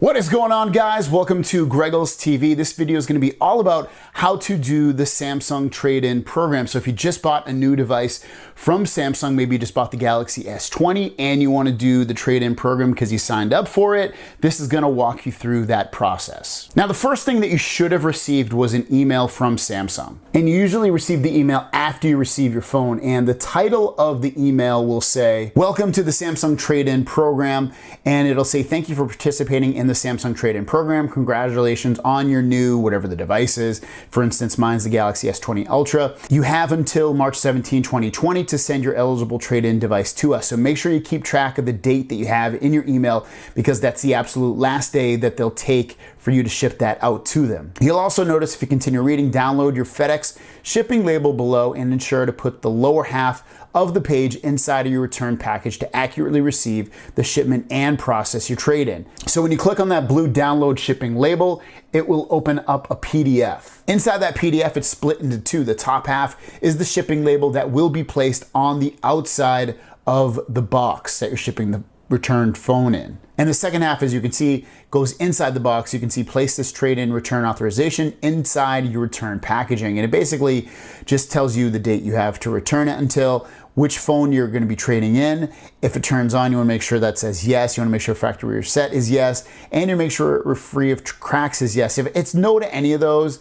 What is going on, guys? Welcome to Greggles TV. This video is going to be all about how to do the Samsung trade-in program. So if you just bought a new device from Samsung, maybe you just bought the Galaxy S20 and you want to do the trade-in program because you signed up for it, this is going to walk you through that process. Now, the first thing that you should have received was an email from Samsung. And you usually receive the email after you receive your phone, and the title of the email will say, "Welcome to the Samsung trade-in program," and it'll say, "Thank you for participating in the Samsung trade-in program. Congratulations on your new," whatever the device is. For instance, mine's the Galaxy S20 Ultra. "You have until March 17, 2020 to send your eligible trade-in device to us." So make sure you keep track of the date that you have in your email, because that's the absolute last day that they'll take for you to ship that out to them. You'll also notice, if you continue reading, download your FedEx shipping label below and ensure to put the lower half of the page inside of your return package to accurately receive the shipment and process your trade-in. So when you click on that blue download shipping label, it will open up a PDF. Inside that PDF, it's split into two. The top half is the shipping label that will be placed on the outside of the box that you're shipping the returned phone in. And the second half, as you can see, goes inside the box. You can see, "Place this trade-in return authorization inside your return packaging." And it basically just tells you the date you have to return it until, which phone you're going to be trading in. If it turns on, you want to make sure that says yes. You want to make sure factory reset is yes. And you make sure free of cracks is yes. If it's no to any of those,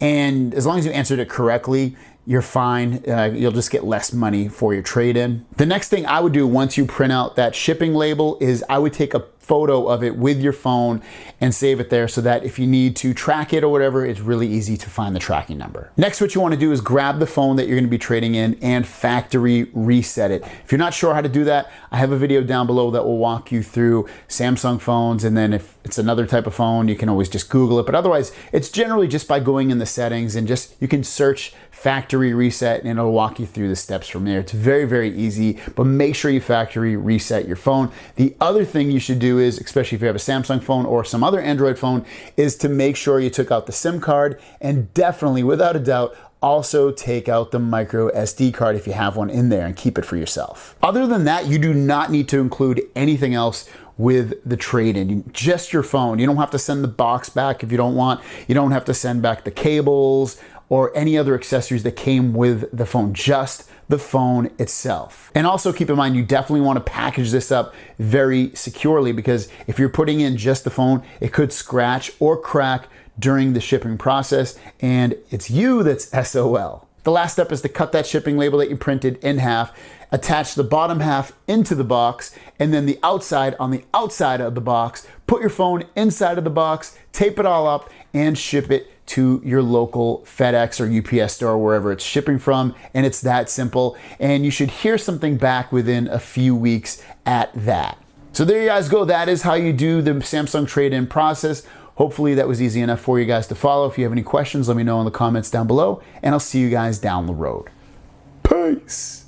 and as long as you answered it correctly, you're fine. You'll just get less money for your trade-in. The next thing I would do once you print out that shipping label is I would take a photo of it with your phone and save it there, so that if you need to track it or whatever, it's really easy to find the tracking number. Next, what you want to do is grab the phone that you're going to be trading in and factory reset it. If you're not sure how to do that, I have a video down below that will walk you through Samsung phones, and then if it's another type of phone, you can always just Google it. But otherwise, it's generally just by going in the settings and you can search factory reset and it'll walk you through the steps from there. It's very, very easy, but make sure you factory reset your phone. The other thing you should do is, especially if you have a Samsung phone or some other Android phone, is to make sure you took out the SIM card, and definitely, without a doubt, also take out the micro SD card if you have one in there, and keep it for yourself. Other than that, you do not need to include anything else with the trade-in, just your phone. You don't have to send the box back if you don't want. You don't have to send back the cables or any other accessories that came with the phone, just the phone itself. And also keep in mind, you definitely want to package this up very securely, because if you're putting in just the phone, it could scratch or crack during the shipping process, and it's you that's SOL. The last step is to cut that shipping label that you printed in half, attach the bottom half into the box, and then the outside on the outside of the box. Put your phone inside of the box, tape it all up, and ship it to your local FedEx or UPS store, wherever it's shipping from. And it's that simple. And you should hear something back within a few weeks at that. So there you guys go. That is how you do the Samsung trade-in process. Hopefully that was easy enough for you guys to follow. If you have any questions, let me know in the comments down below, and I'll see you guys down the road. Peace.